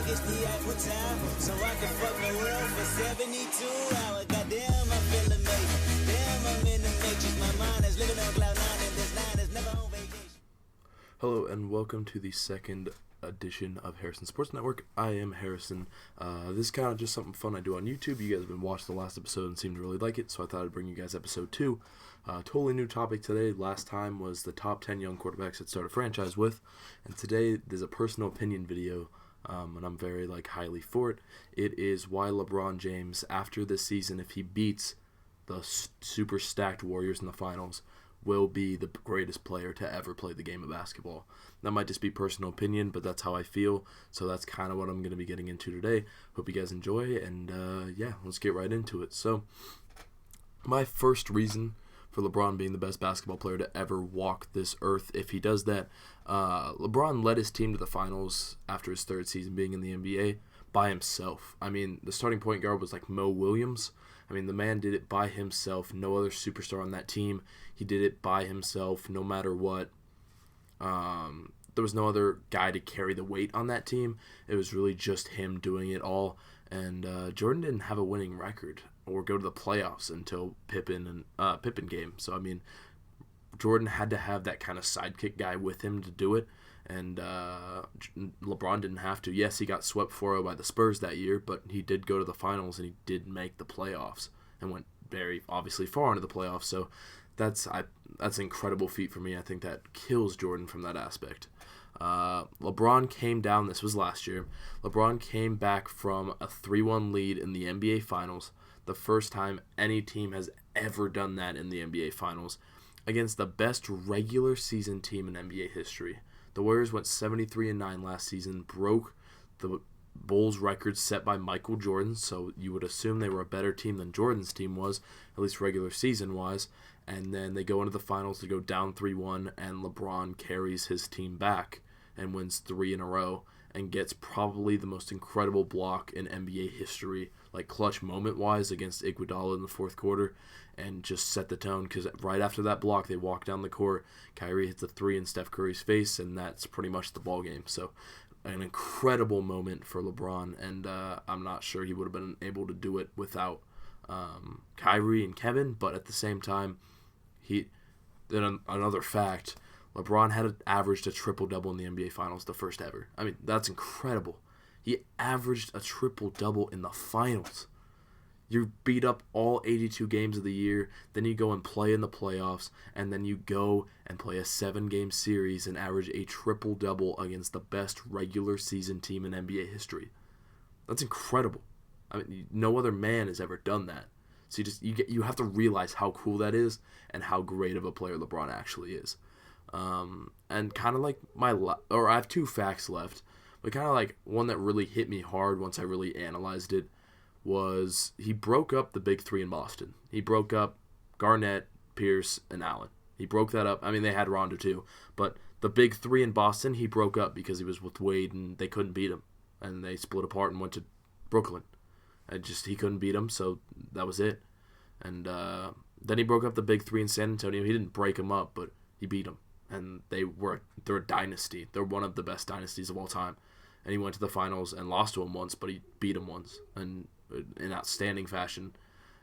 it's the Eiffel Tower, so I can fuck the world for 72 hours. Goddamn, I feel amazing. Damn, I'm in the matrix. My mind is living on cloud nine, and this line is never on vacation. Hello and welcome to the second edition of Harrison Sports Network. I am Harrison. This is kind of just something fun I do on YouTube. You guys have been watching the last episode and seem to really like it, so I thought I'd bring you guys episode 2. Totally new topic today. Last time was the top 10 young quarterbacks I'd start a franchise with, and today there's a personal opinion video, and I'm very highly for it. It is why LeBron James, after this season, if he beats the super stacked Warriors in the finals, will be the greatest player to ever play the game of basketball. That might just be personal opinion, but that's how I feel, so that's kind of what I'm going to be getting into today. Hope you guys enjoy, and yeah, let's get right into it. So, my first reason for LeBron being the best basketball player to ever walk this earth, if he does that, LeBron led his team to the finals after his third season being in the NBA by himself. I mean, the starting point guard was Mo Williams. I mean, the man did it by himself. No other superstar on that team. He did it by himself no matter what. There was no other guy to carry the weight on that team. It was really just him doing it all. And Jordan didn't have a winning record or go to the playoffs until Pippen game. So, I mean, Jordan had to have that kind of sidekick guy with him to do it. And LeBron didn't have to. Yes, he got swept 4-0 by the Spurs that year, but he did go to the finals and he did make the playoffs and went very obviously far into the playoffs. So that's an incredible feat for me. I think that kills Jordan from that aspect. LeBron came down. This was last year. LeBron came back from a 3-1 lead in the NBA Finals, the first time any team has ever done that in the NBA Finals, against the best regular season team in NBA history. The Warriors went 73-9 last season, broke the Bulls record set by Michael Jordan, so you would assume they were a better team than Jordan's team was, at least regular season-wise, and then they go into the finals to go down 3-1, and LeBron carries his team back and wins 3 in a row and gets probably the most incredible block in NBA history, clutch moment-wise, against Iguodala in the fourth quarter, and just set the tone, because right after that block, they walk down the court, Kyrie hits a 3 in Steph Curry's face, and that's pretty much the ball game. So, an incredible moment for LeBron, and I'm not sure he would have been able to do it without Kyrie and Kevin, but at the same time, another fact, LeBron had averaged a triple-double in the NBA Finals, the first ever. I mean, that's incredible. He averaged a triple-double in the finals. You beat up all 82 games of the year, then you go and play in the playoffs, and then you go and play a 7-game series and average a triple-double against the best regular season team in NBA history. That's incredible. I mean, no other man has ever done that. So you have to realize how cool that is and how great of a player LeBron actually is. And kind of I have 2 facts left, but kind of one that really hit me hard once I really analyzed it was he broke up the big 3 in Boston. He broke up Garnett, Pierce, and Allen. He broke that up. I mean, they had Rondo too, but the big 3 in Boston he broke up because he was with Wade and they couldn't beat him, and they split apart and went to Brooklyn. And he couldn't beat him, so that was it. And then he broke up the big 3 in San Antonio. He didn't break them up, but he beat them. And they're a dynasty. They're one of the best dynasties of all time. And he went to the finals and lost to him once, but he beat him once, and in outstanding fashion.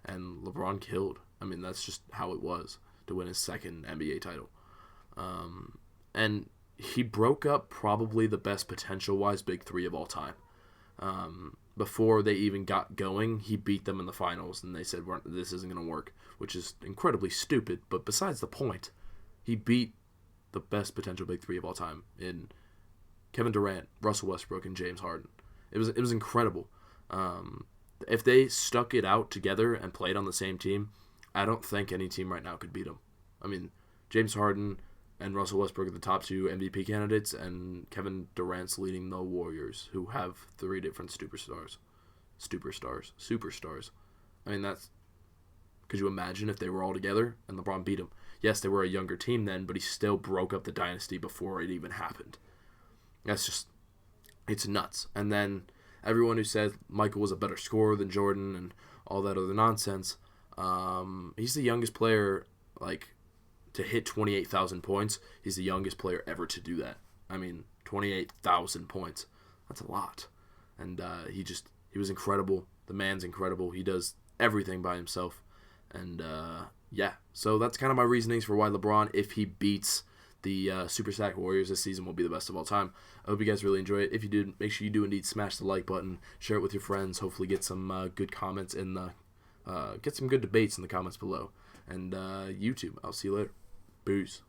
And LeBron killed. I mean, that's just how it was to win his second NBA title. And he broke up probably the best potential-wise big 3 of all time. Before they even got going, he beat them in the finals, and they said, this isn't going to work, which is incredibly stupid. But besides the point, he beat the best potential big 3 of all time in Kevin Durant, Russell Westbrook, and James Harden. It was incredible. If they stuck it out together and played on the same team, I don't think any team right now could beat them. I mean, James Harden and Russell Westbrook are the top 2 MVP candidates, and Kevin Durant's leading the Warriors, who have 3 different superstars. I mean, could you imagine if they were all together and LeBron beat them? Yes, they were a younger team then, but he still broke up the dynasty before it even happened. It's nuts. And then everyone who said Michael was a better scorer than Jordan and all that other nonsense, he's the youngest player, to hit 28,000 points. He's the youngest player ever to do that. I mean, 28,000 points. That's a lot. and he was incredible. The man's incredible. He does everything by himself, and yeah. So that's kind of my reasonings for why LeBron, if he beats the Super Sack Warriors this season, will be the best of all time. I hope you guys really enjoy it. If you did, make sure you do indeed smash the like button, share it with your friends. Hopefully, get some good comments in the, get some good debates in the comments below. And YouTube, I'll see you later. Peace.